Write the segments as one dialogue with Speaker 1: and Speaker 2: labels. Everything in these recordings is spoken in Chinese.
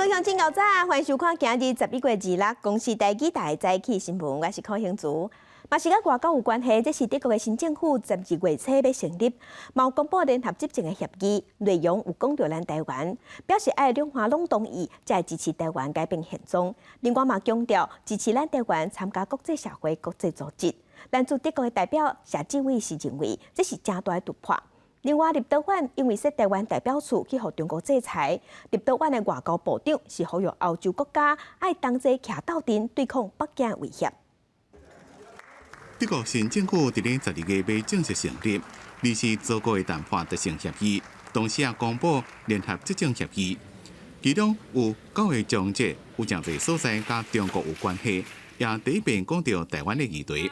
Speaker 1: 各乡亲、高早，欢迎收看今日11月26公视台记台早起新闻，我是柯兴竹。嘛是甲外交有关系，这是德国的新政府12月初要成立，有公布联合执政的协议，内容有讲到咱台湾，表示爱两岸拢同意，才会支持台湾改变现状。另外嘛强调支持咱台湾参加国际社会、国际组织。但驻德国的代表谢志伟是认为，这是正大的突破。另外，立陶宛因为说台湾代表处去互中国制裁，立陶宛的外交部长是呼吁欧洲国家爱同齐徛斗阵对抗北京的威胁。
Speaker 2: 德国新政府伫咧12月要正式成立，二是祖国的谈判达成协议，同时也公布联合执政协议，其中有9个章节有真侪所在甲中国有关系，也第一遍讲到台湾的议题。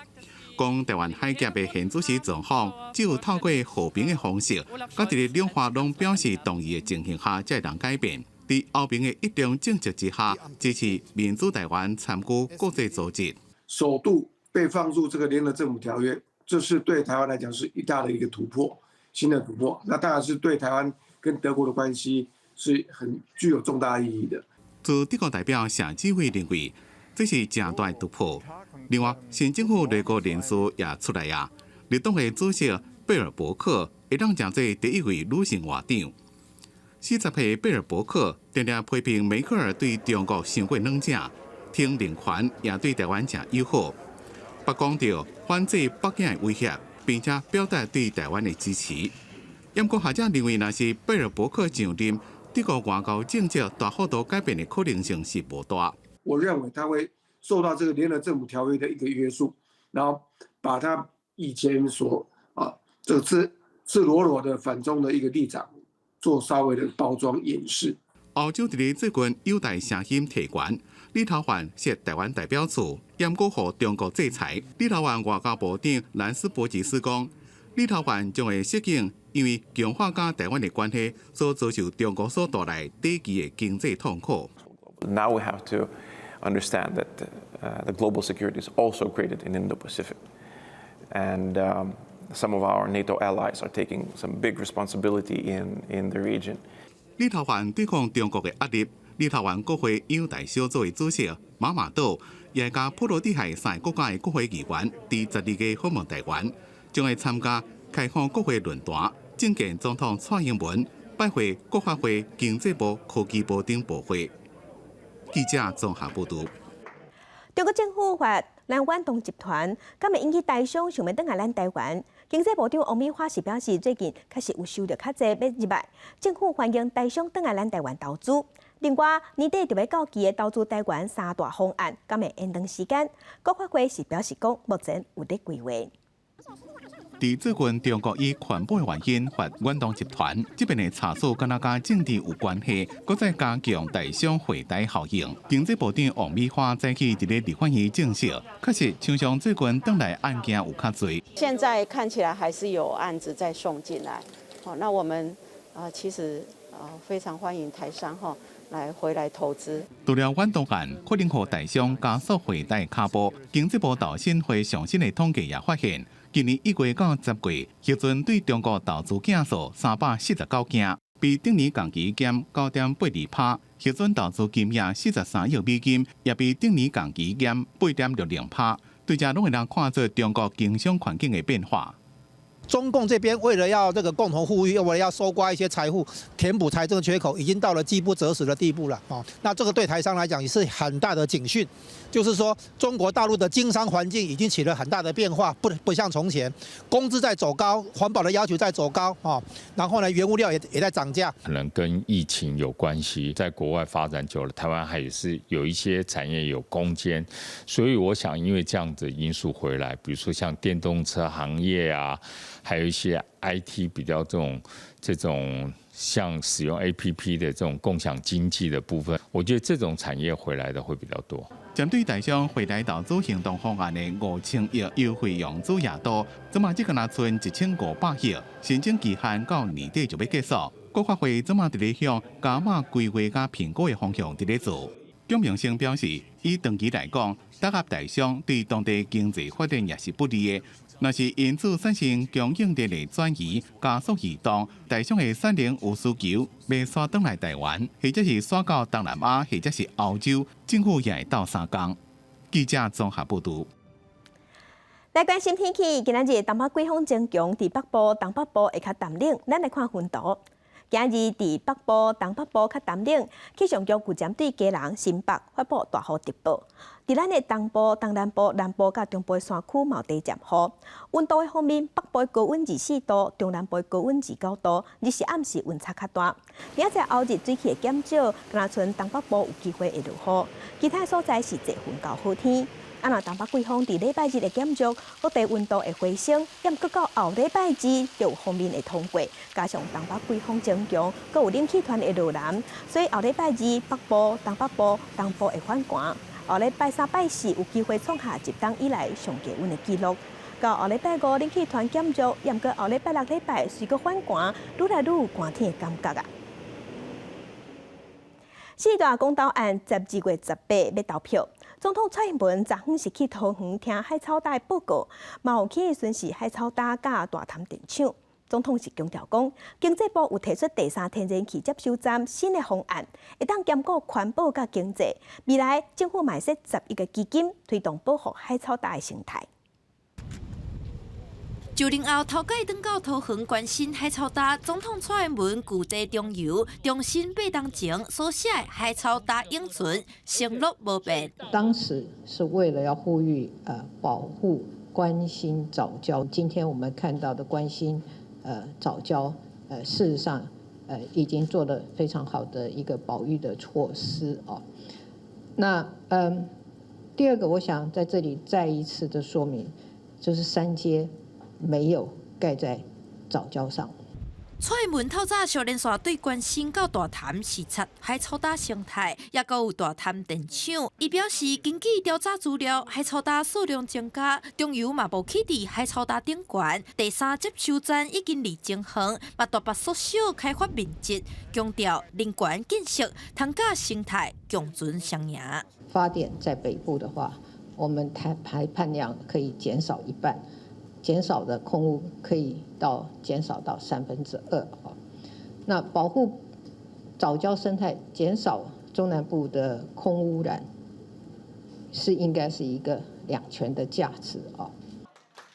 Speaker 2: 讲台湾海峡的现主席状况，只有透过和平的方式，甲伫咧两方拢表示同意的情形下，才能改变。伫和平的一中政策之下，支持民主台湾参与国际组织。
Speaker 3: 首度被放入这个联合政府条约，这是对台湾来讲是一大的一个突破，新的突破。那当然是对台湾跟德国的关系是很具有重大意义的。
Speaker 2: 驻德国代表谢志伟认为，这是正大的突破。另外，新政府内阁人士也出来啊，立党的主席贝尔伯克会当成做第一位女性外长。40岁贝尔伯克常常批评梅克尔对中国太过软正，听林权也对台湾真友好。不讲到反制北京的威胁，并且表达对台湾的支持。不过学者认为，若是贝尔伯克上任，德国外交政策大幅度改变的可能性是不大。
Speaker 3: 我认为他会受到这个联合政府条约的一个约束，然后把他以前这个赤裸裸的反中的一个立场做稍微的包装掩饰。
Speaker 2: 欧洲伫咧最近有待声音提悬，立陶宛设台湾代表处，严格互中国制裁。立陶宛外交部长兰斯伯吉斯讲，立陶宛将会适应因为强化甲台湾的关系所遭受中国所带来短期的经济痛苦。
Speaker 4: Now we have to understand that the global security is also created in Indo-Pacific, and some of our NATO allies are taking some big responsibility in the region.
Speaker 2: 立陶宛对抗中国的压力，立陶宛国会友台小组的主席马马岛也甲波罗的海3个国家的国会议员伫12月访问台湾，将会参加开放国会论坛，觐见总统蔡英文，拜会国发会、经济部、科技部等部会。记者综合报道。
Speaker 1: 中国政府发咱远东集团，敢会引起台商想要转来咱台湾？经济部长王美花是表示，最近确实有收到较侪要入来，政府欢迎台商转来咱台湾投资。另外，年底就要到期的投资台湾3大方案，敢会延长时间？国发会是表示讲，目前有在规划。
Speaker 2: 伫最近，中国以环保的原因发远东集团这边的查处，跟甲政治有关系，搁再加强台商回台效应。经济部长王美花早起伫咧立法院证实，确实像像最近转来案件有较侪。
Speaker 5: 现在看起来还是有案子在送进来，那我们其实非常欢迎台商来回来投资。
Speaker 2: 除了远东案，可能互台商加速回台脚步。经济部投信会上新的统计也发现，今年1月到10月，核准对中国投资件数349件，比顶年同期减9.82%。核准投资金额43亿美金，也比顶年同期减8.60%。对这拢会让看出中国经商环境的变化。
Speaker 6: 中共这边为了要这个共同富裕，为了要收刮一些财富，填补财政缺口，已经到了饥不择食的地步了那这个对台商来讲也是很大的警讯，就是说中国大陆的经商环境已经起了很大的变化，不像从前，工资在走高，环保的要求在走高然后呢，原物料也在涨价。
Speaker 7: 可能跟疫情有关系，在国外发展久了，台湾还是有一些产业有攻坚，所以我想因为这样子因素回来，比如说像电动车行业啊。还有一些 IT 比较这种像使用 APP 的这种共享经济的部分，我觉得这种产业回来的会比较多。
Speaker 2: 针对台商回台投资行动方案的5000亿优惠用资额度，怎么只个拿剩1500亿，申请期限到年底就要结束。国发会怎么伫咧向加码规划加评估的方向伫咧做？姜明生表示，以长期来讲，打压台商对当地经济发展也是不利的。若是因此产生供应链的转移、加速移动，台商的产能有需求，要刷转来台湾，或者是刷到东南亚，或者是欧洲，政府也会斗相共。记者综合报道。
Speaker 1: 来关心天气，今仔日东北季风增强，伫北部、东北部会较淡冷。咱来看温度。今日伫北部、东北部较淡冷，气象局有针对基隆、新北发布大雨特报。伫咱的东部、东南部、南部甲中部山区毛地渐雨。温度的方面，北部高温24度，中南部高温29度，日时暗时温差较大。明仔载后日水气会减少，敢若剩东北部有机会会落雨，其他所在是侪云到好天。若东北季风伫礼拜日的减弱，各地温度会回升，兼搁到后礼拜日就有锋面会通过，加上东北季风增强，搁有冷气团会落南，所以后礼拜二北部、东北部、东部会反寒。后礼拜三、拜四有机会创下一冬以来上低温的纪录。到后礼拜五冷气团减弱，兼搁后礼拜六、礼拜随搁反寒，愈来愈有寒天的感觉啊！四大公投案12月18要投票。总统蔡英文昨昏是去桃园听海草大报告，嘛有去巡视海草大甲大潭电厂。总统是强调讲，经济部有提出第三天然气接收站新的方案，会当兼顾环保甲经济。未来政府买设11个基金，推动保护海草大的生态。
Speaker 8: 就任后，头届登到桃园关心海草大，总统蔡英文具体中游，重新8当前所写的海草大永存承诺无变。
Speaker 9: 当时是为了要呼吁保护、关心藻礁。今天我们看到的关心藻礁，事实上已经做了非常好的一个保育的措施哦。那第二个，我想在这里再一次的说明，就是三接没有盖在藻礁上。
Speaker 8: 蔡英文透早小连续对关心到大潭视察海草大生态，也搁有大潭电厂。伊表示，根据调查资料，海草大数量增加，中油嘛无起伫海草大顶悬，第三接收站已经离正恒，嘛大幅缩小开发面积，强调能源建设通甲生态共存相赢。
Speaker 9: 发电在北部的话，我们排碳量可以减少一半。减少的空污可以减少到2/3哦。那保护藻礁生态，减少中南部的空污染，应该是一个两全的价值哦。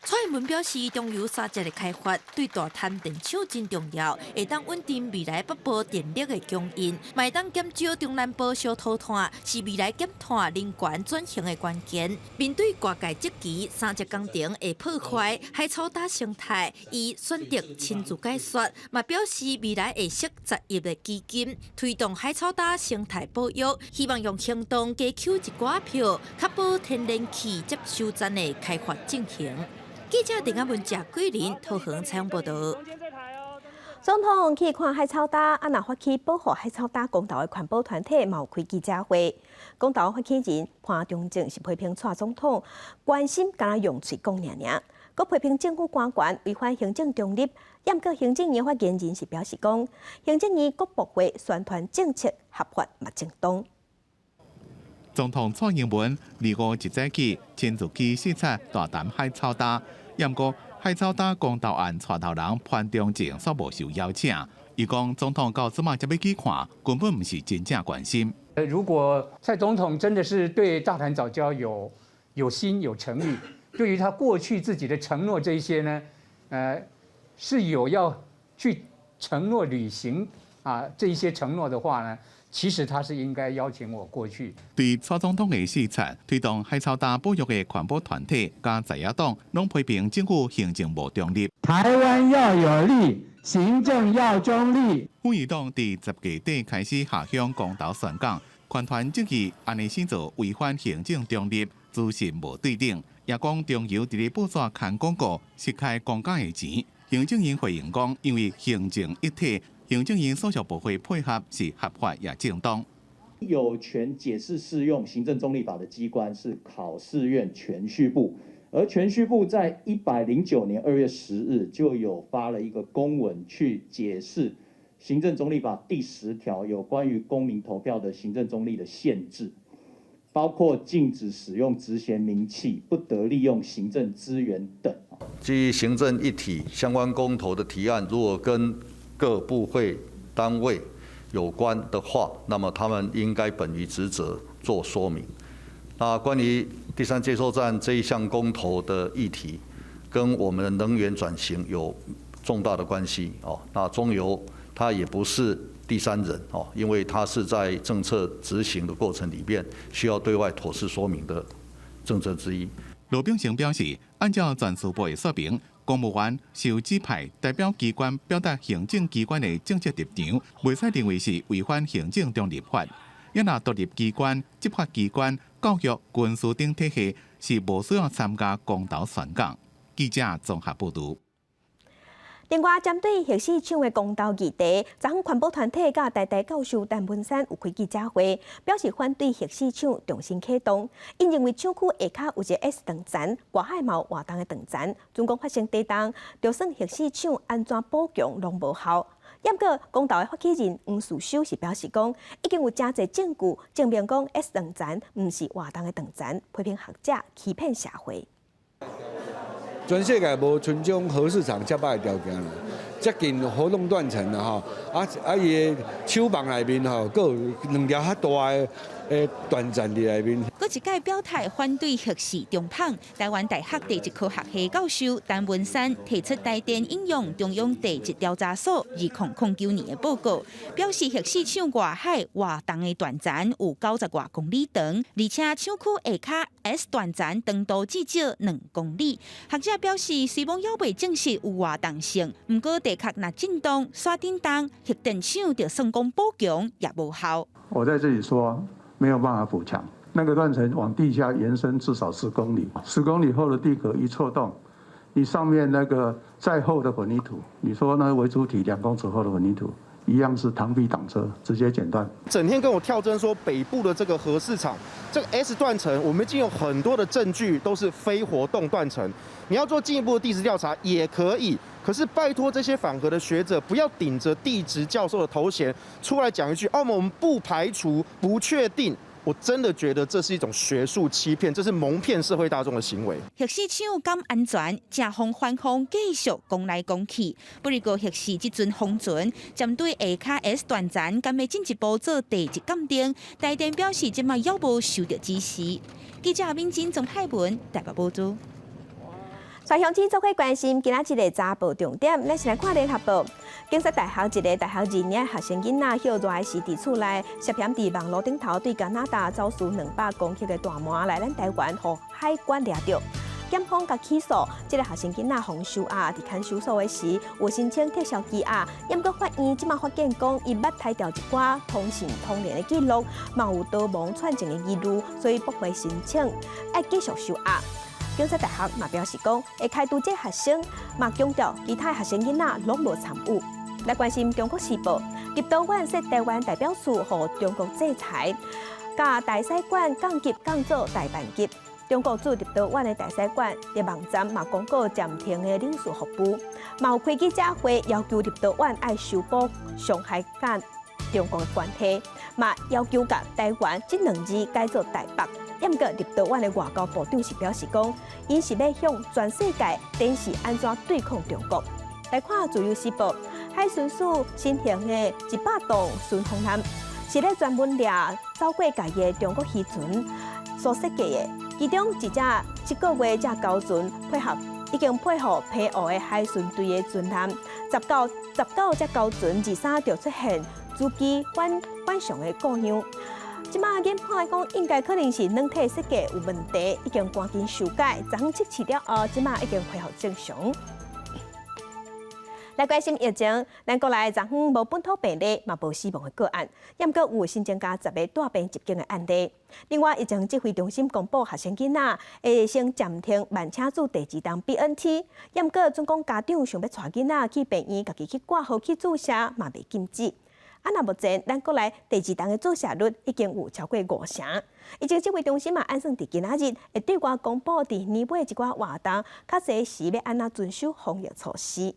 Speaker 8: 蔡英文表示，中油三节的开发对大潭电厂真重要，会当稳定未来北部电力的供应，会当减少中南部小土炭，是未来减碳能源转型的关键。面对外界质疑三节工程会破坏海草大生态，伊选择亲自解说，嘛表示未来会设10亿的基金，推动海草大生态保育，希望用行动加扣一寡票，确保天然气接收站的开发进行。记者陈阿文、贾桂林、桃园采访报道。
Speaker 1: 总统去看海草大，若发起保护海草大公投的环保团体，嘛有开记者会。公投发起人潘中正是批评蔡总统关心，敢若用嘴讲尔尔，佮批评政府官员违反行政中立。验过行政院发言人是表示讲，行政院各部会宣传政策合法嘛正当。
Speaker 2: 总统蔡英文2号一早起亲自去视察大潭海草大，验过海草大公投案带头人潘中正所无受邀请。伊讲总统到即马才要去看，根本不是真正关心。
Speaker 10: 如果蔡总统真的是对大潭藻礁有心有诚意，对于他过去自己的承诺这一些呢，是有要去承诺履行这一些承诺的话呢，其实他是应该邀请我过去。
Speaker 2: 对蔡总统的视察，推动海草大保育的环保团体加在野党，拢批评政府行政无中立。
Speaker 11: 台湾要有力，行政要中立。
Speaker 2: 妇女党伫10月底开始下乡公投宣讲，团团质疑安尼先做违反行政中立，资讯无对等，也讲中油伫咧报纸看广告，是开公家的钱。行政院回应讲，因为行政一体。行政院所属部会配合是合法也正当。
Speaker 12: 有权解释适用行政中立法的机关是考试院铨叙部，而铨叙部在109年2月10日就有发了一个公文去解释行政中立法第10条有关于公民投票的行政中立的限制，包括禁止使用职衔名器、不得利用行政资源等。
Speaker 13: 基于行政一体相关公投的提案，如果跟各部会单位有关的话，那么他们应该本于职责做说明。那关于第3接收站这一项公投的议题，跟我们的能源转型有重大的关系哦。那中油它也不是第3人哦，因为它是在政策执行的过程里面需要对外妥善说明的政策之一。
Speaker 2: 罗秉成表示，按照全书部的说明，公务员受指派代表机关表达行政机关的政策立场，袂使认为是违反行政中立法。也若独立机关、执法机关、教育、军事等体系是无需要参加公投选举。记者综合报道。
Speaker 1: 另外，针对核四厂的公投议题，昨昏环保团体甲台大教授陈文山有开记者会，表示反对核四厂重新启动。因认为厂区下骹有一个 S 断层，外海嘛有活动的断层，总共发生地动，就算核四厂安怎补强拢无效。不过，公投的发起人黄树修是表示讲，已经有真侪证据证明讲 S 断层毋是活动的断层，批评学者欺骗社会。
Speaker 14: 全世界无像种核市场遮歹的条件啦，接近活动断层啦吼，伊的手棒内面吼，佫有2条较大的断层伫内面。
Speaker 15: 佫一届表态反对核四重磅，台湾大学地质科学系教授陈文山提出台电引用中央地质调查所2009年的报告，表示核四厂外海活动的断层有90多公里长，而且厂区下骹 S 断层长度至少2公里。学者表示，虽然还未证实有活动性，不过地壳若震动、刷叮当，核电厂就算讲补强也无效。
Speaker 16: 我在这里说，没有办法补强。那个断层往地下延伸至少10公里，10公里后的地壳一错动，你上面那个再厚的混凝土，你说那为主体2公尺厚的混凝土，一样是螳臂挡车，直接剪断。
Speaker 17: 整天跟我跳针说北部的这个核市场，这个 S 断层，我们已经有很多的证据都是非活动断层。你要做进一步的地质调查也可以，可是拜托这些反核的学者不要顶着地质教授的头衔出来讲一句我们不排除、不确定。我真的觉得这是一种学术欺骗，这是蒙骗社会大众的行为。
Speaker 15: 核四厂敢安全，正方反方继续讲来讲去。不过核四这阵封存，针对下骹 S 断层，敢要进一步做地质鉴定。台电表示，即卖还无收到指示。记者民警郑海文台北报道。
Speaker 1: 全乡市做伙关心今仔日的早报重点，咱先来看联合报。警察大学一个大学2年学生囡仔休热时，伫厝内涉嫌伫网络顶头对加拿大走私200公克的大麻来咱台湾，互海关抓到。检方甲起诉这个学生囡仔洪秀亚，伫看守所的时有申请撤销羁押，不过法院即马发现讲，伊捌拆掉一寡通信通联的记录，嘛有逃亡串证的记录，所以驳回申请，要继续收押。警察大学嘛表示讲，会开除这学生，嘛强调其他学生囡仔拢无参与。来关心《中国时报》，立陶宛说台湾代表处互中国制裁，甲大使馆降级降做大办级。中国驻立陶宛的大使馆伫网站嘛公告暂停的领事服务，嘛有开记者会要求立陶宛爱修补上海甲中国的关系，嘛要求甲台湾这2字改做台北。不过，立陶宛的外交部长是表示讲，伊是要向全世界展示安怎对抗中国。来看《自由时报》，海巡署新型的100吨巡航舰，是咧专门掠走过界的中国渔船所设计的。其中一只1个月只高船已经配合澎湖的海巡队的巡舰，19只高船23就出现主机反常的故障。即马研判讲，应该可能是软体设计有问题，已经赶紧修改。昨昏测试了后，即马已经恢复正常。来关心疫情，咱国内昨昏无本土病例，嘛无死亡的个案，不过有新增加10个带病入境的案例。另外，疫情指挥中心公布，学生囡仔会先暂停慢车子第2档 BNT， 不过总共家长想要带囡仔去病院，家己去挂号去注射，嘛未禁止。那目前咱国内第2档的注射率已经有超过50%。疫情指挥中心嘛按算伫今仔日会对外公布伫年尾一寡活动，较侪时要安怎遵守防疫措施。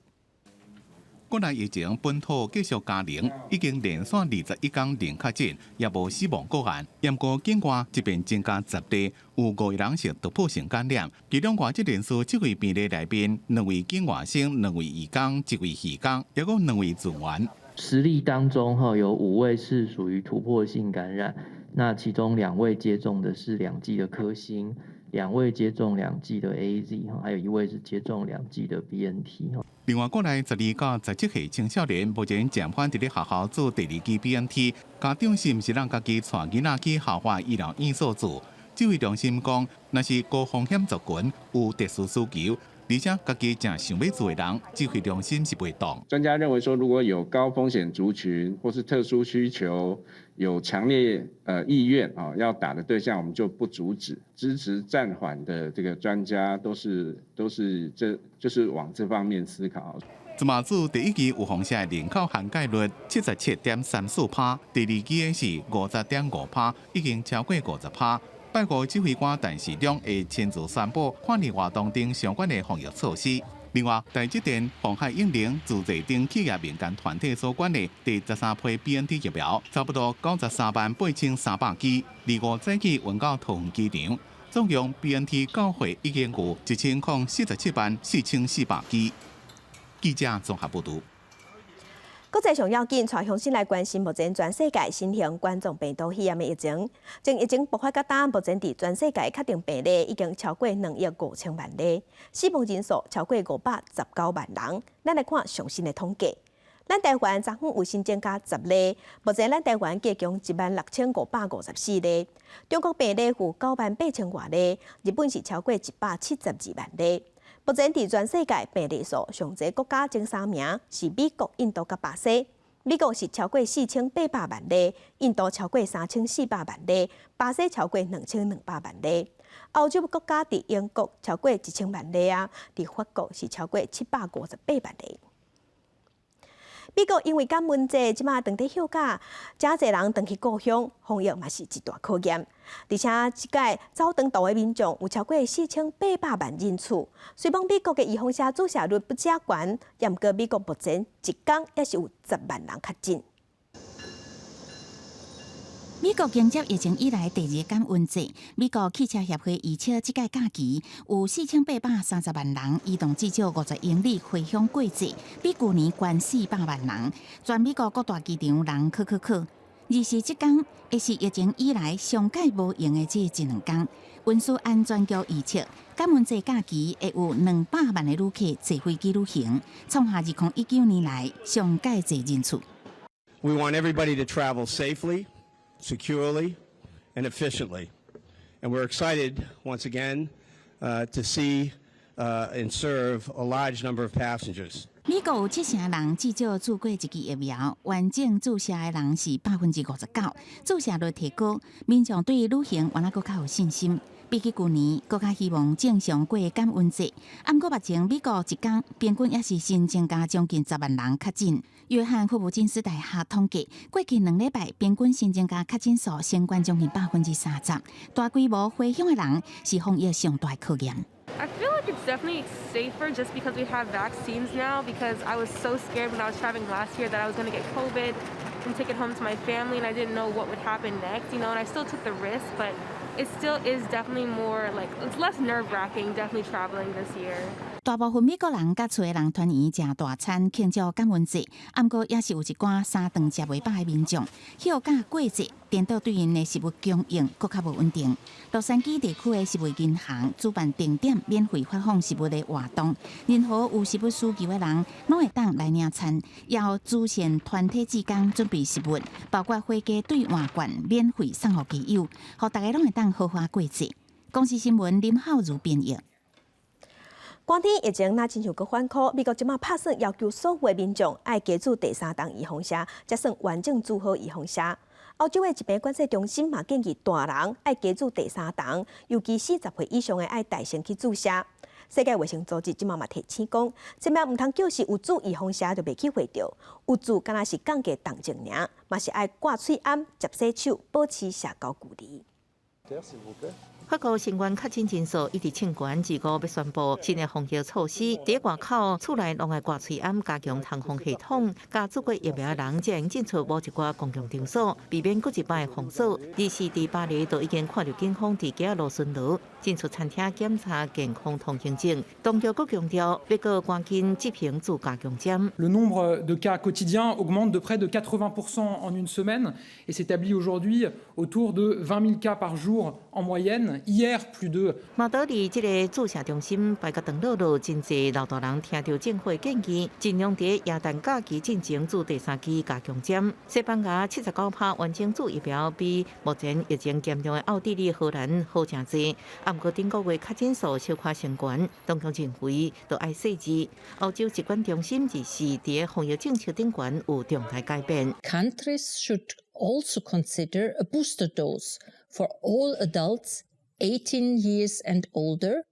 Speaker 2: 国内疫情本土继续加零，已经连续21天零确诊，也无死亡个案。不过境外这边增加10例，有5个人是突破性感染。其中外籍人士7位病例内面，2位境外生，2位移工，1位移工，也有2位转员。
Speaker 18: 10例当中有5位是属于突破性感染，那其中2位接种的是2剂的科兴，2位接种2剂的 AZ， 还有1位是接种2剂的 BNT。
Speaker 2: 另外，国内12到17岁青少年目前暂缓伫咧学校做第2剂 BNT， 家长是毋是让家己带囡仔去校外医疗院所做？指挥中心讲，若是高风险族群有特殊需求，而且家己正想要做的人，指挥中心是袂动。
Speaker 19: 专家认为说，如果有高风险族群或是特殊需求，有强烈意愿要打的对象，我们就不阻止，支持暂缓的这个专家都是就是往这方面思考。
Speaker 2: 自马祖第1期有风险人口涵盖率77.34%，第2期的是50.5%，已经超过50%。拜五指挥官陈时中会亲自宣布换日活动等相关的防疫措施。另外，台积电、鸿海英灵、自制等企业民间团体所管的第13批 BNT 疫苗，差不多938300剂，25早起运到桃园机场，总共 BNT 到货已经有10474400剂。记者综合报道。
Speaker 1: 国际上要紧，带乡亲来关心目前全世界新型冠状病毒肺炎的疫情。从疫情爆发到今，目前伫全世界确定病例已经超过2亿5千万例，死亡人数超过519万人。咱来看最新的统计。咱台湾昨昏有新增加10例，目前咱台湾计共16554例。中国病例有98000多例，日本是超过172万例。目前伫全世界病例数上侪国家前3名是美国、印度甲巴西。美国是超过4800万例，印度超过3400万例，巴西超过2200万例。欧洲国家伫英国超过1000万例啊，伫法国是超过758万例。美国因为感恩节即马当地休假，真侪人回去故乡，防疫嘛是一大考验。而且即届走长途的民众有超过4800万人次。虽讲美国的预防车注射率不遮悬，也毋过美国目前一天也是有10万人确诊。
Speaker 15: 美国迎接疫情以来第2感恩节，美国汽车协会预测即届假期有4830万人移动至少50英里回乡过节，比去年悬400万人。全美国各大机场人口。而是即天会是疫情以来上届无用的这1、2天。运输安全局预测，感恩节假期会有200万的旅客坐飞机旅行，创下2019年来上届侪人次。
Speaker 20: We want everybody to travel safely, securely, and efficiently. And we're excited once again to see and serve a large number of passengers.
Speaker 15: 美国有7成人至少注过1剂疫苗，完整注射的人是59%，注射率提高，民众对旅行原来更较有信心。比起去年，更较希望正常过感恩节。不过目前美国一天平均也是新增加将近10万人确诊。约翰霍普金斯大学统计，过去2礼拜平均新增加确诊数升高将近30%。大规模回乡的人是防疫上大考验。
Speaker 21: I feel like it's definitely safer just because we have vaccines now, because I was so scared when I was traveling last year that I was going to get COVID and take it home to my family, and I didn't know what would happen next, and I still took the risk, but it still is definitely more, it's less nerve-wracking, definitely traveling this year.
Speaker 15: 大部分美国人甲厝的人团圆食大餐庆祝感恩节，不过也是有一寡3顿食袂饱的民众。休假过节，颠倒对因的食物供应更较无稳定。洛杉矶地区的食物银行主办定点免费发放食物的活动，任何有食物需求的人，拢会当来领餐。要主线团体志工准备食物，包括火鸡兑换券免费送予基友，互大家拢会当好好过节。公司新闻林浩如编译。
Speaker 1: 寒天疫情若亲像阁反苦，美国即马拍算要求所有的民众爱加注第3档预防针，才算完整做好预防针。欧洲的疾病管制中心嘛建议大人爱加注第3档，尤其40岁以上的爱带先去注射。世界卫生组织即马嘛提醒讲，千万唔通叫是有注预防针就袂去会着，有注敢若是降低重症尔，嘛是爱挂喙掩、接洗手，保持社交距离。
Speaker 3: 法国新冠确诊人数一直升悬，5要宣布新的防疫措施。伫外口厝内拢爱挂喙罨，加强通风系统。加做过疫苗的人才能进出某一寡公共场所，避免佫一摆封锁。而是伫巴黎都已经看到警方伫街路巡逻，进出餐厅检查健康通行证。当局佫强调，要佫赶紧执行自加强针。
Speaker 22: Le nombre de cas quotidiens augmente de près de 80% en une semaine et s'établit aujourd'hui autour de 20 000 cas par jour en moyenne. Hier, plus de
Speaker 3: 马德里这个注射中心排个长路路，真侪老大人听到政府建议，尽量在元旦假期进行做第3期加强针。西班牙79%完成做疫苗，比目前疫情严重的奥地利、荷兰好真侪。不过，顶个月确诊数小可升悬，当局认为要爱细致。欧洲疾管中心二是伫防疫政策顶悬有重大改变。
Speaker 23: Countries should also consider a booster dose for all adults 18 years and older,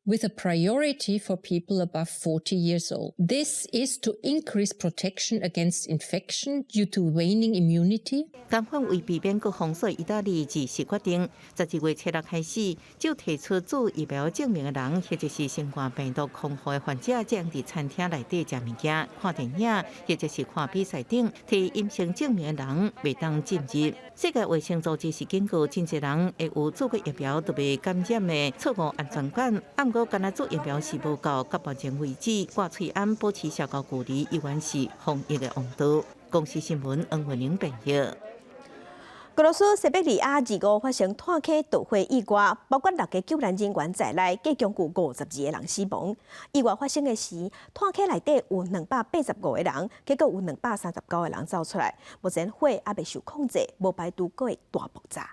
Speaker 23: with a priority for people above 40 years old. This is to increase protection against infection due to waning immunity.
Speaker 3: 监管为避免各封锁，意大利自是决定12月7日开始，只有提出做疫苗证明的人，或者是新冠病毒康复的患者，才能伫餐厅内底食物件、看电影，或者是看比赛等提阴性证明的人，未当进入。世界卫生组织是警告，真侪人会有做过疫苗都被感染的错误安全感。不过，干那做疫苗是无够，到目前为止，挂喙罨、保持社交距离，依然是防疫的王道。公司新闻黄文玲报道。
Speaker 1: 俄罗斯西伯利亚25发生炭坑导火意外，包括6个救援人员在内，计共有52个人死亡。意外发生的时，炭坑内底有285个人，结果有239个人走出来。目前火还未受控制，无排除佫会大爆炸。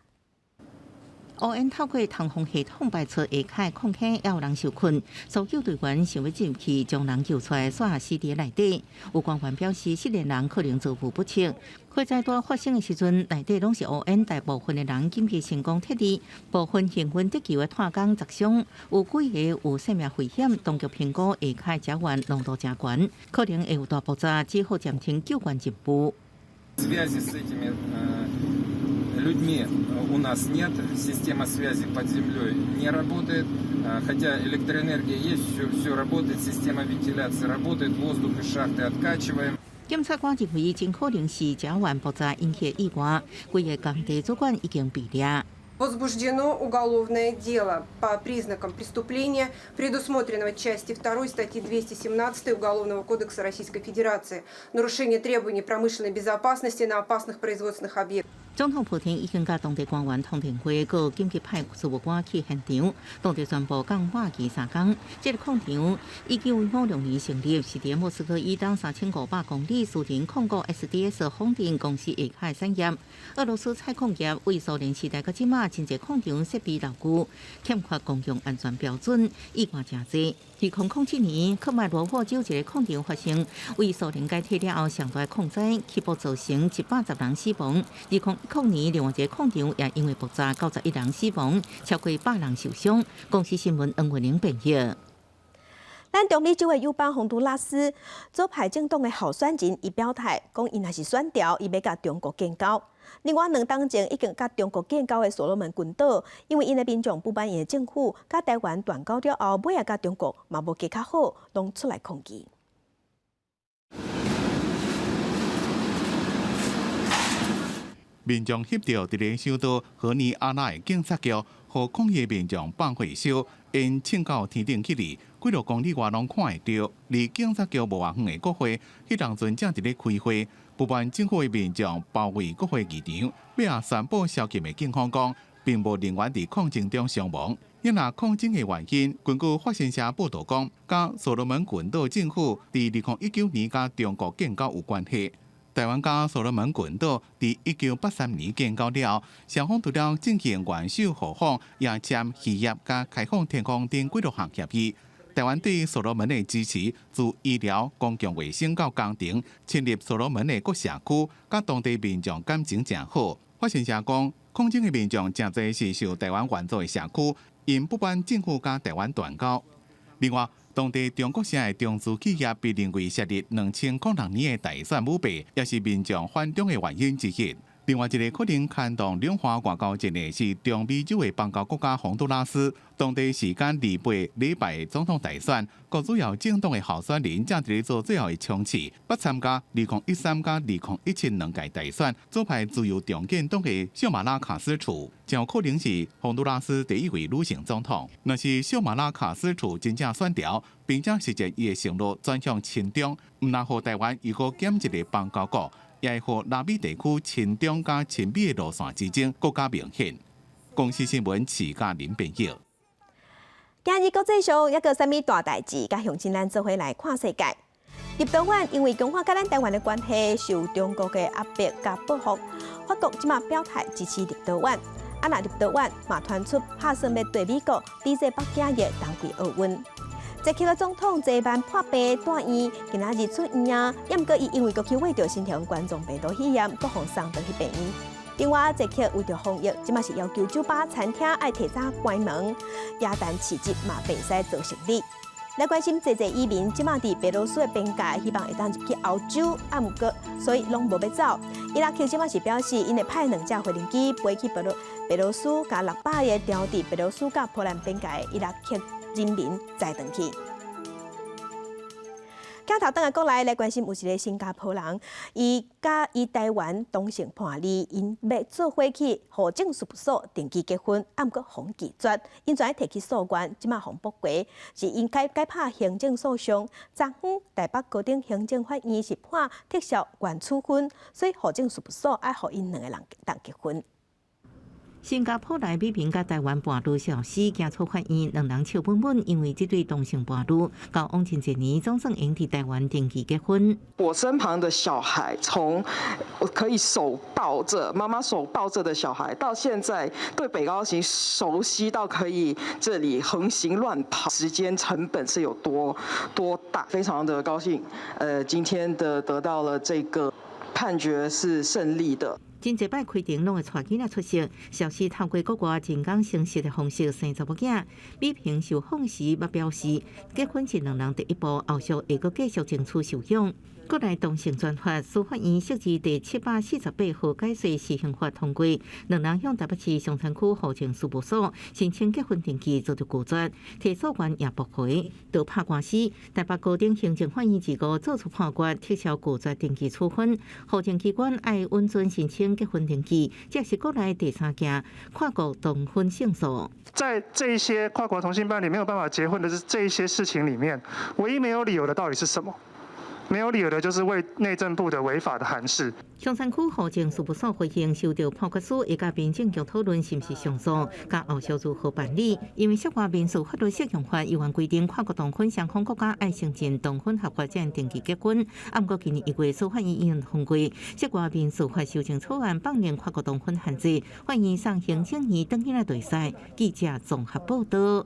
Speaker 3: 乌因透过通风系统排出下开空坑，也有人受困。搜救队员想要进入去将人救出来，煞死伫内底。有官员表示，失联人可能遭遇不测。火灾大发生的时阵，内底拢是乌因，大部分的人紧急成功脱离，部分幸运得救的炭工砸伤，有几个有生命危险。当局评估下开甲烷浓度真悬，可能会有大爆炸，只好暂停救援任务。
Speaker 24: людьми у нас нет, система связи под землей не работает, хотя электроэнергия есть, все работает, система вентиляции работает, воздух из шахты откачиваем.
Speaker 3: 检察官认为，真可能是甲烷爆炸引起的意外，规个工地主管已经被抓。
Speaker 25: Возбуждено уголовное дело по признакам преступления, предусмотренного части 2 статьи 217 Уголовного кодекса Российской Федерации. Нарушение требований промышленной безопасности на опасных производственных объектах.
Speaker 3: 总统普京已经甲当地官员通电话，佮紧急派事务官去现场。当地宣布降火期3天。这个矿场1956年成立，是伫莫斯科以东3500公里，私人控股 SDS 风电公司下开产业。俄罗斯采矿业为苏联时代到即马，真侪矿场设备老旧，欠缺公共安全标准，意外真侪。2007年，科迈罗沃州一个矿场发生为苏联解体了后上大矿灾，起步造成110人死亡。2019年，另外一个矿场也因为爆炸91人死亡，超过100人受伤。公司新闻黄文玲报道。
Speaker 1: 咱中美洲的友邦洪都拉斯左派政党的候选人伊表态，讲伊若是选调，伊要甲中国建交。另外2党前已经甲中国建交的所罗门群岛，因为因的民众不满因的政府甲台湾断交了后，尾也甲中国嘛无结较好，拢出来抗议。
Speaker 2: 民众翕到伫咧首都荷尼阿那的警察局，互抗议民众放火烧，因请到天顶起哩，几落公里外拢看会到。离警察局无偌远的国会，迄当阵正伫咧开会，不满政府的民众包围国会议场，要宣布宵禁的警方讲，并无人员伫抗争中伤亡。因若抗争的原因，根据法新社报道讲，甲所罗门群岛政府伫2019年甲中国建交有关系。台湾甲所罗门群岛伫1983年建交了，双方除了进行元首互访，也签渔业甲开放天空等几多项协议。台湾对所罗门的支持，自医疗、公共卫生到工程，侵入所罗门的各社区，甲当地民众感情真好。法新社讲，抗争的民众真侪是受台湾援助的社区，因不满政府甲台湾断交。另外，当地中国省的中资企业被认为设立2006年的大选舞弊，也是民众反中的原因之一。另外一个可能牵动两化外交战的是中美洲的邦交国家洪都拉斯，当地时间28礼拜的总统大选，各主要政党的候选人正在做最后的冲刺，不参加2013加2017两届大选，左派自由重建党的秀马拉卡斯楚将可能是洪都拉斯第一位女性总统。若是秀马拉卡斯楚真正选调，并且实现伊的承诺转向亲中，唔但互台湾如果减一个邦交国。也会互南美地区亲中加亲美的路线之争更加明显。公司新闻徐嘉玲编译。
Speaker 1: 今日国际上一个什么大代志，甲乡亲咱做伙来看世界。立陶宛因为强化甲咱台湾的关系，受中国的压迫甲报复，法国即马表态支持立陶宛。啊，那立陶宛嘛传出打算要对美国抵制北京的冬季奥运。捷克的总统坐班破病住院，今仔日出院啊，也毋过伊因为过去为着新型冠状病毒肺炎，各方送回去病院。另外，捷克为着防疫，即马是要求酒吧、餐厅爱提早关门，耶诞市集嘛袂使做生意。来关心济移民，即马伫白罗斯的边界，希望会当入去欧洲，啊毋过所以拢无要走。伊拉克即马是表示，因会派2架飞行机飞去白罗斯，加600个调伫白罗斯甲波兰边界的伊拉克人民再回去。镜头转来国内来关心，有一个新加坡人，伊甲伊台湾同性伴侣，因要做伙去户政事务所登记结婚，啊毋过互拒绝，因全提起诉愿，即马互驳过，是应该改拍行政诉讼。昨昏台北高等行政法院是判特赦原处分，所以户政事务所爱互因2个人当结婚。
Speaker 3: 新加坡内美平甲台湾伴侣小死，检错法院2人笑本本，因为这对同性伴侣到往前一年总算用伫台湾登记结婚。
Speaker 4: 我身旁的小孩，从我可以妈妈手抱着的小孩，到现在对北高行熟悉到可以这里横行乱跑，时间成本是有多大？非常的高兴，今天得到了这个判决是胜利的。
Speaker 3: 真侪摆开庭拢会带囡仔出席，小司透过国外真讲诚实的方式生查某囝。美平受访时捌表示，结婚是2人第一步，后续会阁继续争取受养。国内同性专法司法院设置第748号解释施行法通过，2人向台北市松山区户政事务所申请结婚登记，遭到拒绝，提诉员也驳回，倒拍官司。台北高等行政法院自5作出判决，撤销拒绝登记处分。户政机关爱允准申请结婚登记，这是国内第3件跨国同婚胜诉。
Speaker 5: 在这一些跨国同性伴侣没有办法结婚的这一些事情里面，唯一没有理由的到底是什么？没有理由的就是为内政部的违法的函释。
Speaker 3: 松山区户政事务所回应收到判决书，会甲民政局讨论是毋是上诉，甲后续如何办理。因为涉外民事法律适用法有关规定，跨国同婚双方国家爱承认同婚合法才能登记结婚。不过今年1月，司法院已经通过涉外民事法修正草案，放宽跨国同婚限制，法院上行政院登记来对赛。记者综合报道。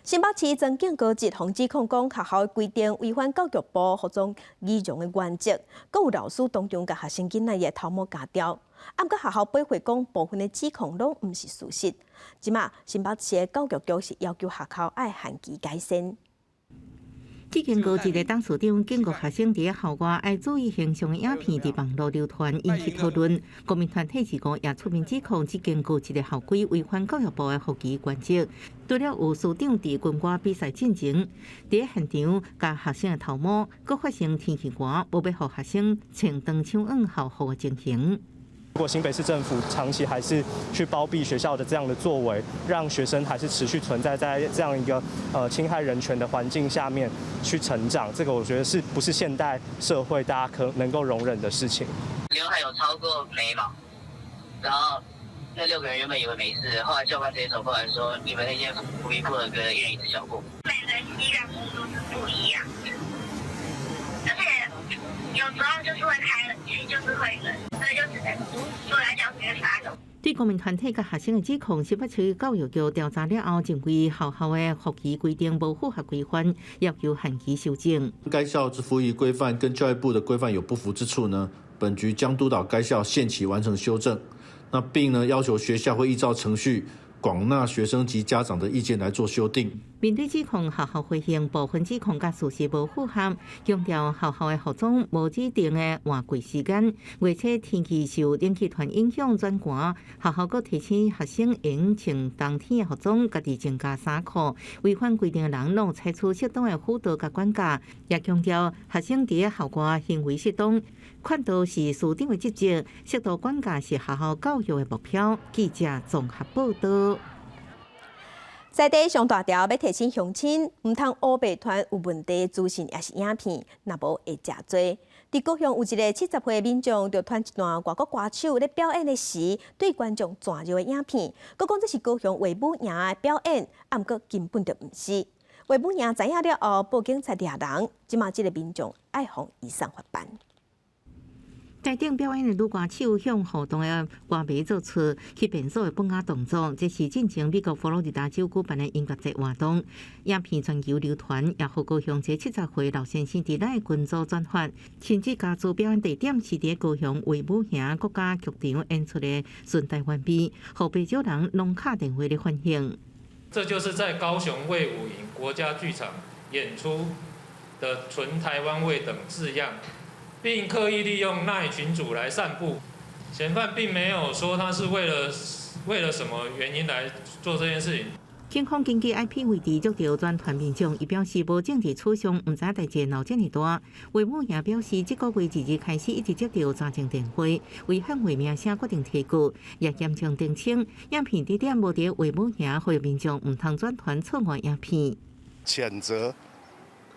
Speaker 1: 新北市曾经高级防指控讲，学校的规定违反教育部服装仪容的原则，阁有老师当中甲学生囡仔的头毛夹掉。不过学校驳回讲，部分的指控拢毋是事实。即马新北市的教育局是要求学校爱限期改善。
Speaker 3: 已经过一个董事长警告学生伫校外爱注意形象的影片伫网络流传，引起讨论。国民团体自5也出面指控，即经过一个校规违反教育部的服仪原则。除了有市长伫军歌比赛进前，伫现场甲学生的头毛，阁发生天气寒，无要互学生穿长枪硬校服的情形。
Speaker 6: 如果新北市政府长期还是去包庇学校的这样的作为，让学生还是持续存在在这样一个侵害人权的环境下面去成长，这个我觉得是不是现代社会大家能够容忍的事情？
Speaker 7: 刘海有超过眉毛，然后那6个人原本以为没事，后来教官直接走过来说：“你们那件服衣裤的跟一人一只小裤。”每人膝盖幅度是不一样的，而且有时候就是会开冷气，就是会冷。所以就只能坐在教室里面发抖。
Speaker 3: 对国民团体甲学生的指控，新北市教育局调查了后，认为学校的服仪规定无符合规范，要求限期修正。
Speaker 9: 该校之服仪规范跟教育部的规范有不符之处呢，本局将督导该校限期完成修正。那并呢要求学校会依照程序广纳学生及家长的意见来做修订。
Speaker 3: 面对指控，学校回应部分指控甲事实无符合，强调学校的校长无指定的换季时间，而且天气受冷气团影响转寒，学校阁提醒学生应穿冬天的服装，家己增加衫裤。违反规定的人，拢采取适当的辅导甲管教。也强调学生伫校外行为适当，劝导是师长的职责，适度管教是学校教育的目标。记者综合报道。
Speaker 1: 在地上大条要提醒乡亲，唔通乌白传有问题的资讯也是影片，若无会真多。伫高雄有一个70岁民众，就传一段外国歌手咧表演的时对观众转入的影片，佮讲这是高雄维母娘的表演，啊，毋过根本就毋是。维母娘知影了后，报警才抓人，即马即个民众爱防移送法办。
Speaker 3: 在顶表演的女歌手向互动的歌迷做出去变数的本雅动作，这是进前美国佛罗里达州举办的音乐节活动。影片全球流传，也互高雄这70岁老先生伫咱的群组转发，甚至家族表演地点是伫高雄维母乡国家剧场演出的顺台湾美，互不少人拢敲电话咧欢迎。
Speaker 8: 这就是在高雄卫武营国家剧场演出的纯台湾味等字样。并刻意利用赖群组来散布。嫌犯并没有说他是为了什么原因来做这件事情。
Speaker 3: 警方根据 IP 位置捉到全团民众，伊表示无政治取向，毋知代志闹这么大。维母也表示，这个月2日开始一直接到查证电话，为捍卫名声决定提告，也严重澄清影片地点无伫维母乡，呼吁民众毋通转传错误影片。
Speaker 10: 谴责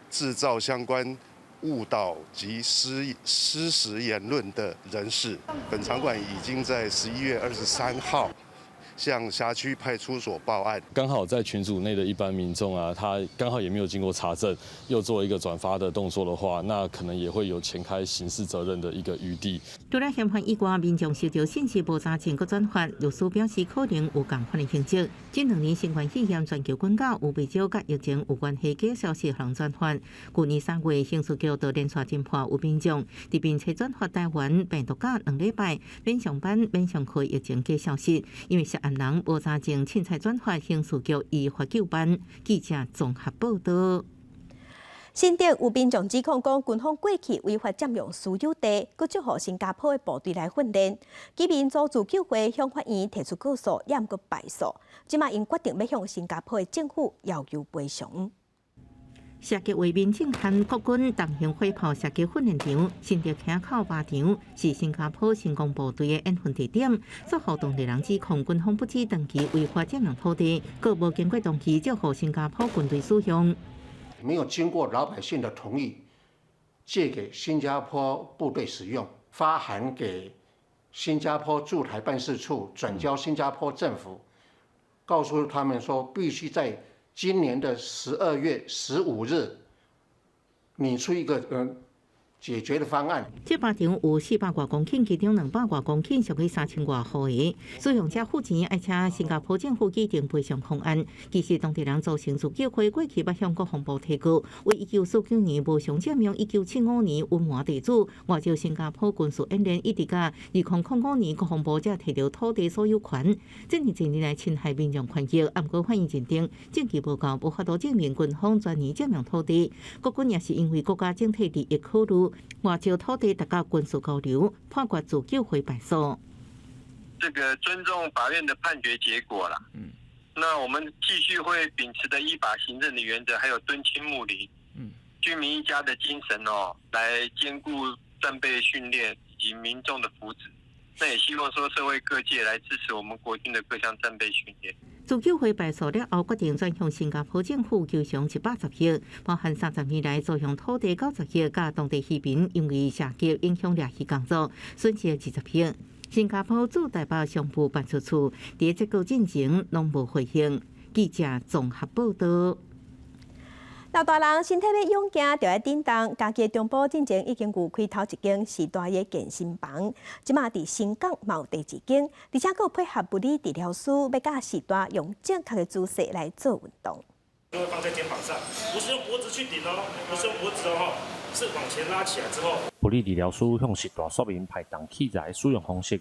Speaker 10: 制造相关误导及失实言论的人士。本场馆已经在11月23号向辖区派出所报案。
Speaker 11: 刚好在群组内的一般民众啊，他刚好也没有经过查证，又做一个转发的动作的话，那可能也会有前开刑事责任的一个余地。除
Speaker 3: 了嫌犯以外，民众收到信息无查证佮转发，律师表示可能有共款的性质。近2年新冠肺炎全球滚到，有不少甲疫情有关系假消息人转发。去年3月，刑事局就连续侦破有民众伫并且转发台湾病毒假2礼拜免上班、免上课疫情假消息，因为涉案人无查证，凊彩转发，刑事局依法究办。记者综合报道。
Speaker 1: 新店有民众指控讲，军方过去违法占用私有地，佮祝贺新加坡的部队来训练。居民组自救会向法院提出告诉，也毋过败诉。即马因决定要向新加坡的政府要求赔偿。
Speaker 3: 射击为民警和国军同行火炮射击训练场，新店坑口靶场是新加坡新工部队的演训地点。所活动的人指控军方不知长期违法占用土地，佮无经过长期借予新加坡军队使用。
Speaker 12: 没有经过老百姓的同意，借给新加坡部队使用，发函给新加坡驻台办事处，转交新加坡政府，告诉他们说必须在今年的12月15日拟出一个解决的方案。
Speaker 3: 这靶场有400多公顷，其中200多公顷属于3000多户的，使用者付钱，而且新加坡政府制定赔偿方案。其实当地人组成自救会，过去捌向国防部提告，为1949年无偿证明1975年温华地主外招新加坡军事演练，一直到2005年国防部才摕到土地所有权。这年1年来侵害民众权益，不过法院认定证据无够，无法度证明军方专利占用土地。国军也是因为国家整体利益考虑，外招土地达到军事交流，判决自救会败诉。
Speaker 13: 这个尊重法院的判决结果啦。那我们继续会秉持的依法行政的原则，还有敦亲睦邻、居民一家的精神来兼顾战备训练以及民众的福祉。那也希望说社会各界来支持我们国军的各项战备训练。
Speaker 3: 自救会败诉了后，决定转向新加坡政府求偿110亿，包含30年来租用土地90亿，甲当地渔民因为射击影响掠鱼工作损失20亿。新加坡驻台北商务办事处伫这个进程拢无回应。记者综合报道。
Speaker 1: 老大人身体要勇健，就要振动。家己中部进前已经有开头一间时代的健身房，即马伫新港嘛有第2间，而且佫配合物理治疗师，要教时代用正确的姿势来做运动。
Speaker 26: 就会放在肩膀上，不是用脖子去顶哦，不是用脖子哦，是往前拉起来之后。
Speaker 27: 物理治疗师向时代说明排动器材使用方式，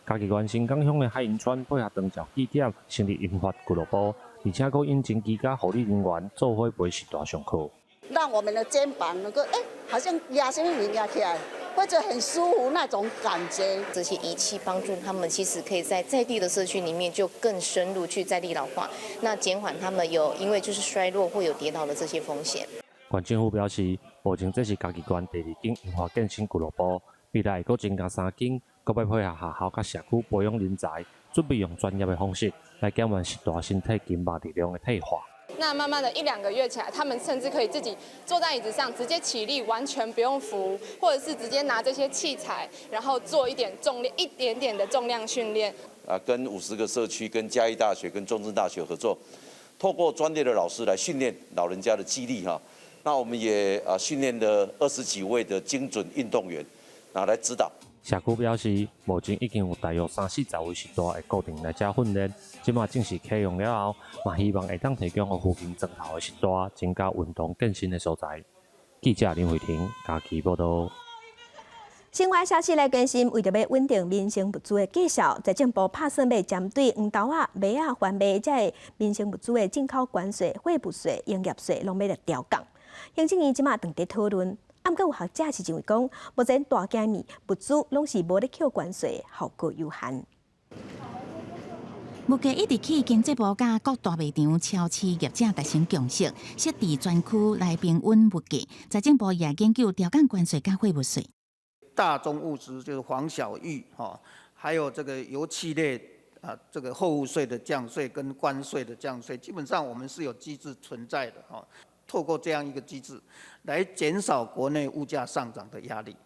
Speaker 14: 嘉义县新港乡的海营村配合长照据点成立英法俱乐部，而且佫引进居家护理人员做伙陪时大上课，
Speaker 16: 让我们的肩膀能够好像压什么压起来。或者很舒服那种感觉，
Speaker 17: 这些仪器帮助他们，其实可以在地的社区里面就更深入去在地老化，那减缓他们因为就是衰弱或有跌倒的这些风险。
Speaker 14: 县政府表示，目前这是嘉义县第2间英华健身俱乐部，未来会增加3间，佫要配合学校甲社区培养人才，准备用专业的方式来减缓时大身体筋膜力量的退化。
Speaker 18: 那慢慢的1-2个月起来，他们甚至可以自己坐在椅子上，直接起立，完全不用扶，或者是直接拿这些器材，然后做一点点的重量训练。
Speaker 19: 跟50个社区、跟嘉义大学、跟中正大学合作，透过专业的老师来训练老人家的肌力哈。那我们也训练了20几位的精准运动员来指导。
Speaker 14: 社区表示，目前已经有大约30-40位时大会固定来遮训练，即马正式启用了后，嘛希望会当提供给附近庄头的时大增加运动健身的所在。记者林慧婷，嘉义报道。
Speaker 1: 新华消息来更新，为着要稳定民生物资的计销，财政部打算要针对黄豆啊、麦啊、番麦这些民生物资的进口关税、货物税、营业税，拢要来调降。行政院即马正在讨论。毋过有学者是认为讲，目前大件物物资拢是无咧扣关税，效果有限。
Speaker 15: 目前1日起，经济部甲各大卖场、超市业者达成共识，设置专区来平稳物价。财政部也研究调降关税甲货物税。
Speaker 20: 大宗物资就是黄小玉还有这个油气类这个货物税的降税跟关税的降税，基本上我们是有机制存在的透过这样一个机制，来减少国内物价上涨的压力。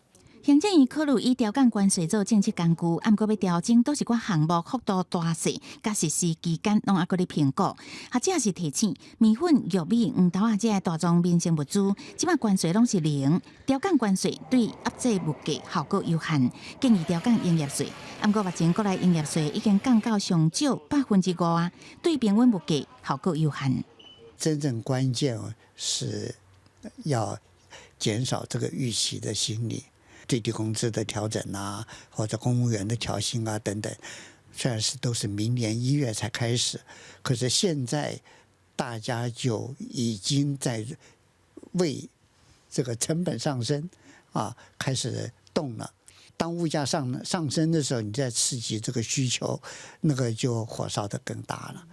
Speaker 15: 行政院考虑以调降关税做政策工具，毋过要调整都是寡项目幅度大细，甲实施期间拢还阁咧评估。学者是提醒，米粉、玉米、黄豆啊这些大宗民生物资，即摆关税拢是0，调降关税对压制物价效果有限。建议调降营业税，毋过目前国内营业税已经降到上少5%啊，对平稳物价效果有限。
Speaker 27: 真正关键是要减少这个预期的心理，最低工资的调整啊，或者公务员的调薪啊等等，虽然都是明年1月才开始，可是现在大家就已经在为这个成本上升开始动了。当物价上升的时候，你再刺激这个需求，那个就火烧得更大了。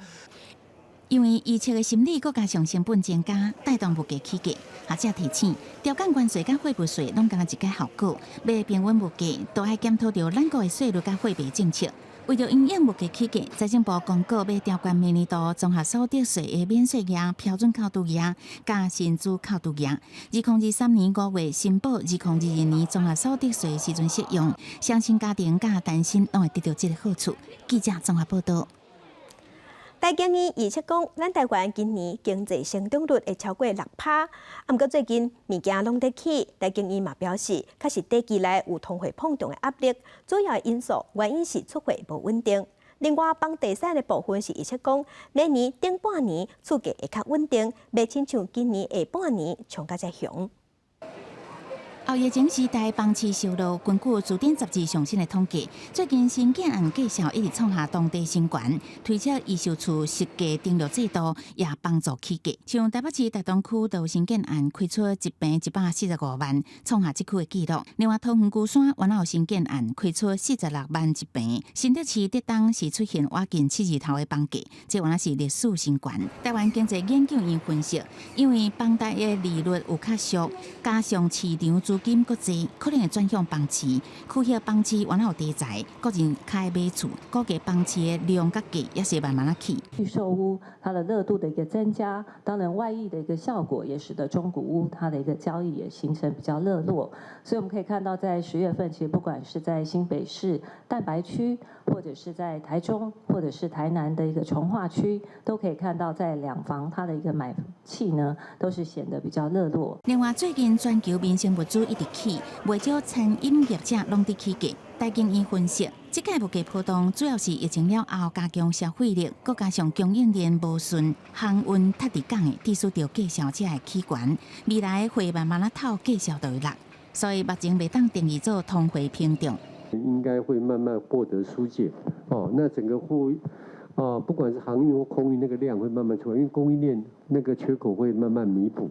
Speaker 15: 因为疫情的心理，佮加上成本增加，带动物价起价。学者提醒，调降关税甲货物税拢敢若一个效果，要平稳物价，都要检讨到咱国的税率甲货币政策。为着因应物价起价，财政部公告要调降明年度综合所得税的免税额、标准扣除额、加薪资扣除额。2023年5月申报2022年综合所得税时阵适用，相信家庭甲单身拢会得到这个好处。记者综合报道。
Speaker 1: 台经院预测讲，咱台湾今年经济成长率会超过6%。毋过最近物件拢在起，台经院嘛表示，确实短期内有通货膨胀的压力，主要的因素原因是出货无稳定。另外，房地产的部分是预测讲，明年顶半年厝价会较稳定，袂亲像今年下半年冲甲遮凶。
Speaker 15: 后疫情时代，房市收入根据字典杂志上新的统计，最近新建案计销一直创下当地新高，推测预售厝实价登录制度也帮助起价。像台北市大东区就有新建案开出一平145万，创下这区的纪录。另外，桃园龟山原来有新建案开出46万一平，新竹市竹东是出现挖近7字头的房价，这原来是历史新高。台湾经济研究院分析，因为房贷的利率有较俗，加上市场资金过济，可能会转向房市。区域房市原来有题材，个人开买厝，估计房市的量甲价也是慢慢起。
Speaker 28: 预售屋它的热度的一个增加，当然外溢的一个效果也使得中古屋它的一个交易也形成比较热络。所以我们可以看到，在10月份，其实不管是在新北市蛋白区，或者是在台中，或者是台南的一个重划区，都可以看到在两房它的一个买气呢，都是显得比较热络。
Speaker 15: 另外，最近全球民生物资一直起，不少餐饮业者拢伫起价。台经院分析，这届物价波动主要是疫情了后加强消费力，再加上供应链无顺、航运踢伫港的，致使到计销才会起悬。未来会慢慢透计销就会落，所以目前袂当定义做通货膨胀。
Speaker 2: 应该会慢慢获得疏解。那整个不管是航运或空运那个量会慢慢出来，因为供应链那个缺口会慢慢弥补。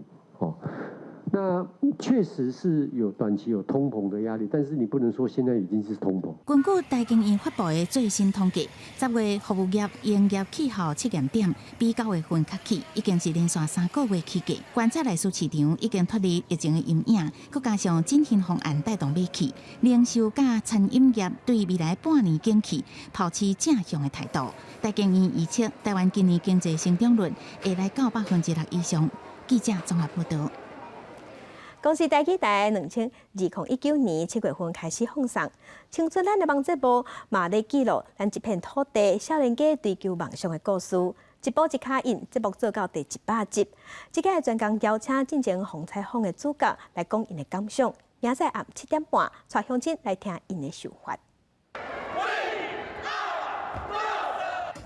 Speaker 2: 那确实是有短期有通膨的压力，但是你不能说现在已经是通膨。
Speaker 15: 根据台经院发布的最新统计，10月服务业营业气候测验点比9月份较起，已经是连续3个月起价。观察内需市场已经脱离疫情的阴影，佮加上振兴方案带动买气，零售甲餐饮业对未来半年景气保持正向的态度。台经院预测，台湾今年经济成长率会来到6%以上。记者综合报道。
Speaker 1: 公司台记台2019年7月份开始放送，青春咱的网节目嘛在记录咱一片土地少年家追求梦想的故事。一步一脚印，节目做到第100集。这个专工邀请进前红采访的主角来讲因的感想。明仔暗7点半，带乡亲来听因的想法。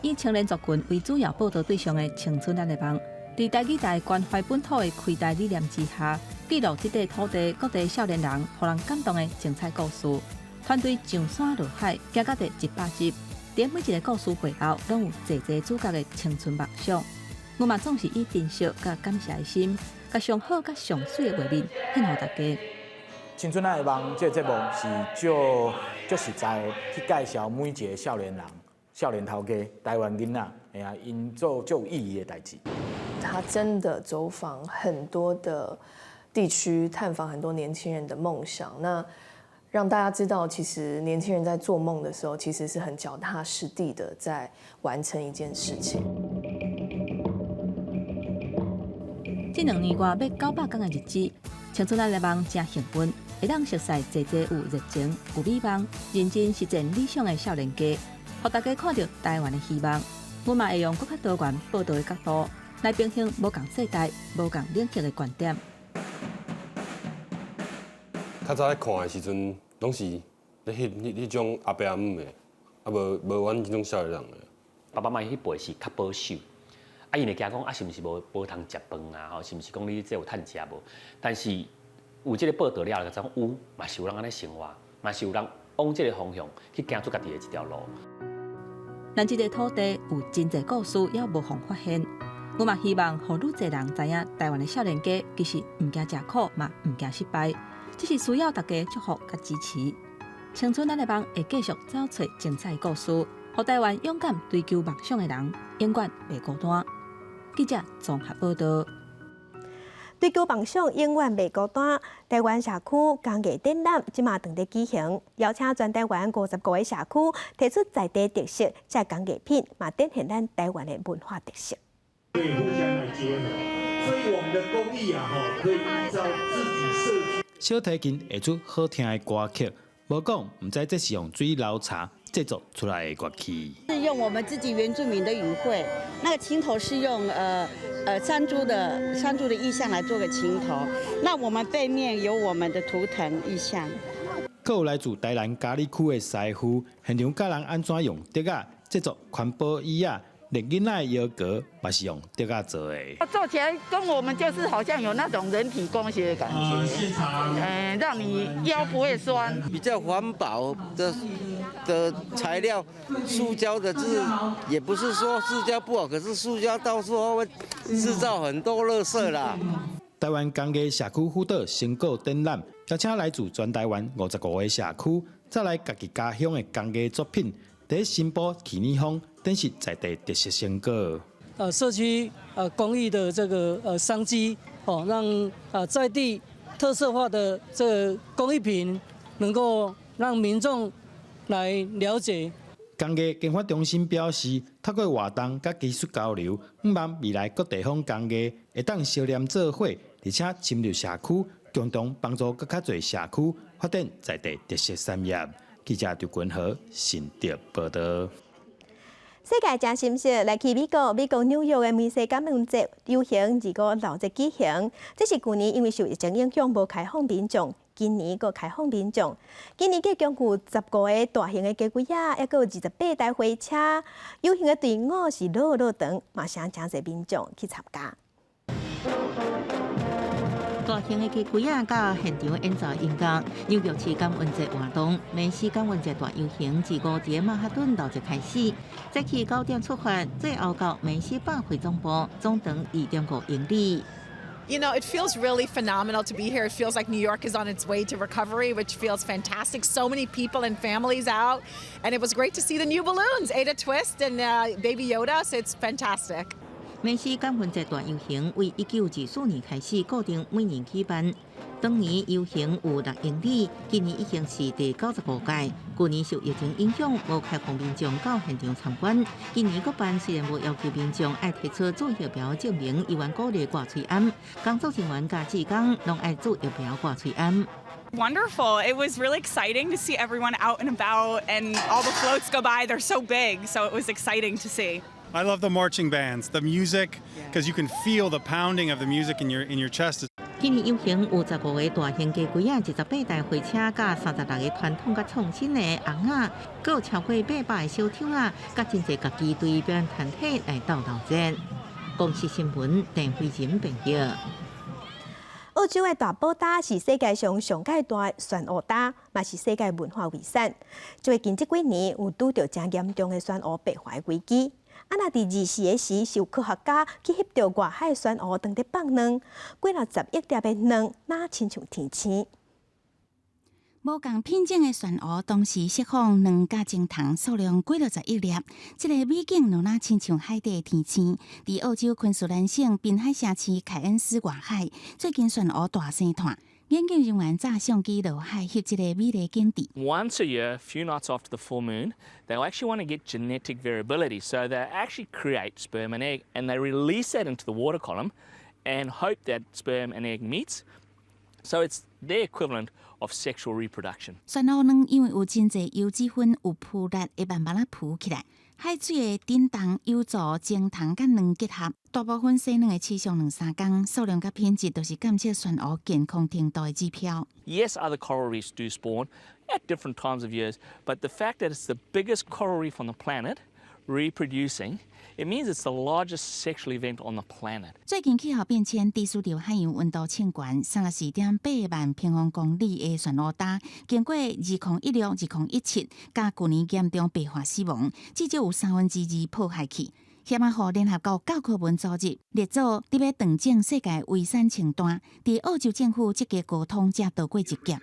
Speaker 4: 以青年族群为主要报道对象的青春咱的网。在台记台关怀本土的开台理念之下，记录这块土地各地少年人互人感动的精彩故事。团队上山下海，行到第100集，在每一个故事背后，拢有侪主角的青春梦想。我嘛总是以珍惜甲感谢的心，甲上好甲上水的画面献予大家。
Speaker 5: 青春咱的梦这个节目是足实在的去介绍每一个少年人、少年头家、台湾囡仔，因做足有意义的代志。
Speaker 21: 他真的走访很多的地区，探访很多年轻人的梦想。那让大家知道，其实年轻人在做梦的时候，其实是很脚踏实地的在完成一件事情。
Speaker 4: 这2年外要900天的日子，青春咱的梦真幸运，会当熟悉侪有热情、有美梦、认真实践理想的少年家，让大家看到台湾的希望。我嘛会用更较多元报道的角度，来平衡无共世代、无共领域的观点。
Speaker 22: 较早看的时阵，拢是咧迄种阿伯阿姆的，无阮即种少年人的。
Speaker 23: 爸爸妈妈迄辈是较保守，因会惊讲是毋是无通食饭啊？是毋是讲你这有趁食无？但是有这个报道了，就讲有，嘛是有人安尼生活，嘛是有人往这个方向去行出家己的一条路。
Speaker 4: 咱这个土地有真侪故事，也无妨发现。我嘛希望，互愈侪人知影，台湾的少年家其实毋惊吃苦，嘛毋惊失败，只是需要大家祝福甲支持。青春咱的梦会继续找找精彩故事，互台湾勇敢追求梦想的人永远袂孤单。记者综合报道。
Speaker 1: 追求梦想永远袂孤单。台湾社区工艺展览即马正在举行，邀请全台湾55个社区提出在地特色即工艺品，嘛展现咱台湾的文化特色。
Speaker 24: 可以互相来结合，所以我们的工艺可以依照自己社区。
Speaker 25: 小提琴会出好听的歌曲，无讲毋知这是用水捞茶制作出来的乐器。
Speaker 29: 是用我们自己原住民的语汇，那个琴头是用山猪的意象来做个琴头，那我们背面有我们的图腾意象。
Speaker 25: 还有来自台南嘉义区的师傅，现场教人安怎用竹仔制作环保椅啊。连囡仔的腰格嘛是用竹仔做的，
Speaker 29: 做起来跟我们就是好像有那种人体工学的感觉，让你腰不会酸。
Speaker 30: 比较环保的材料，塑胶的也不是说塑胶不好，可是塑胶到处会制造很多垃圾啦。
Speaker 25: 台湾工艺社区辅导成果展览，邀请来自全台湾55个社区，再来家己家乡的工艺作品，在新埔去年乡。展示在地特色成果。
Speaker 31: 社区公益的这个商机，让在地特色化的这个工艺品能够让民众来了解。
Speaker 25: 工艺研发中心表示，透过活动甲技术交流，希望未来各地方工艺会当相连做伙，而且深入社区，共同帮助更较侪社区发展在地特色产业。记者刘君豪新竹报道。
Speaker 1: 世界真心实，来去美国纽约的梅西感恩节游行2月6日举行。这是去年因为受疫情影响无开放民众，今年佫开放民众。今年计共有15个大型的机轨啊，还佫有28台火车。游行的队伍是路长，嘛想真侪民众去参加。
Speaker 15: 高兴的机柜啊，到现场演奏音乐。纽约市感恩节活动，美西感恩节大游行自5日曼哈顿路就开始，早起9点出发，最后到美西百货总部，总长2.5英里。
Speaker 3: You know, it feels really phenomenal to be here. It feels like New York is on its way to recovery, which feels fantastic. So many people and families out. And it was great to see the new balloons, Ada Twist and Baby Yoda, so it's fantastic.
Speaker 15: 美西感恩节大游行为1924年开始固定每年举办，当年游行有6英里，今年已经是第95届。去年受疫情影响，无开放民众到现场参观。今年举办虽然无要求民众爱提出做月表证明，依然鼓励挂喙罨。工作人员甲志工拢爱做月表挂喙罨。
Speaker 6: Wonderful. It was really exciting to see everyone out and about and all the floats go by. They're so big, so it was exciting to see.
Speaker 7: I love the marching bands, the music, because you can feel the pounding of the music in your chest.
Speaker 15: 今年游行有15个大型机柜啊，18台火车甲36个传统甲创新的红啊，佮有超过800个小丑啊，甲真侪各机队表演团体来斗战。公视新闻郑慧仁报道。
Speaker 1: 澳洲的大宝塔是世界上上界大的旋乌塔，嘛是世界文化遗产。最近这几年有拄到真严重的旋乌白化危机。啊，那伫24个时，是有科学家去翕到外海的旋乌当伫放卵，几60亿粒的卵，哪亲像天星。
Speaker 15: 无共品种的旋乌同时释放卵甲精虫数量几60亿粒，这个美景就若亲像海底的天星。伫澳洲昆士兰省滨海城市凯恩斯外海，最近旋乌大生团。研究人员炸相机落海翕这个美丽景致。
Speaker 8: Once a year, a few nights after the full moon, they'll actually want to get genetic variability. So they actually create sperm and egg, and they release that into the water column, and hope that sperm and egg meets. So it's their equivalent of sexual reproduction.
Speaker 15: 旋乌卵因为有真侪油脂分有浮力，会慢慢浮起来。海水的震动有助精虫甲卵结合，大部分生卵的起上2-3天，数量甲品质都是监测旋乌健康程度的指标。
Speaker 8: Yes, other coral reefs do spawn at different times of years, but the fact that it's the biggest coral reef on the planet reproducing, it means it's the largest sexual event on the planet.
Speaker 15: 最近气候变迁，地属着海洋温度升悬，34.8万平方公里的旋乌塔，经过2016、2017，甲去年严重白化死亡，至少有2/3破坏去。险啊，互联合国教科文组织列做特别断证世界遗产清单，伫澳洲政府积极沟通，才渡过一劫。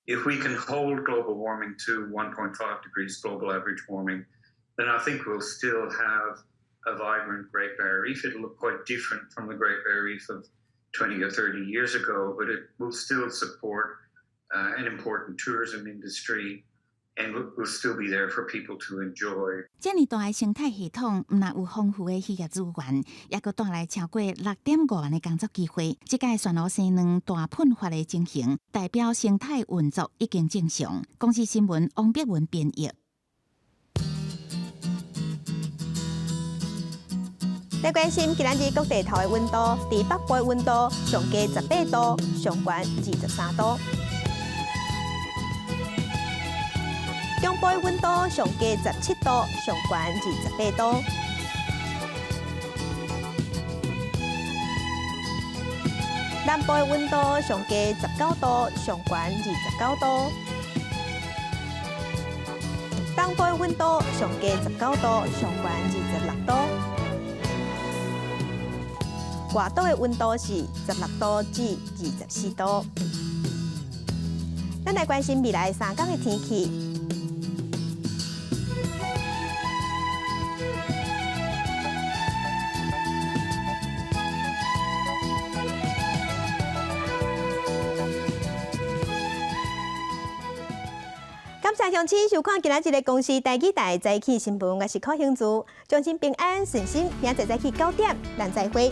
Speaker 9: If we can hold global warming to 1.5 degrees global average warming, then I think we'll still have a vibrant Great Barrier Reef. It'll look quite different from the Great Barrier Reef of 20 or 30 years ago, but it will still support an important tourism industry, and will still be there for people to enjoy.
Speaker 15: 这么大的生态系统，毋但有丰富的渔业资源，也佫带来超过6.5万的工作机会。这届旋乌生卵大喷发的情形，代表生态运作已经正常。公视新闻王碧文编译。
Speaker 1: 来关心今日各地头的温度，伫北部的温度上低18度，上悬23度；中部的温度上低17度，上悬28度；南部的温度上低19度，上悬29度；东部的温度上低19度，上悬26度。外岛的温度是16度至24度。咱来关心未来3天的天气。感谢乡亲收看今仔日的公视台语台早起新闻，我是柯兴珠，祝您平安顺心，明仔早起9点，咱再会。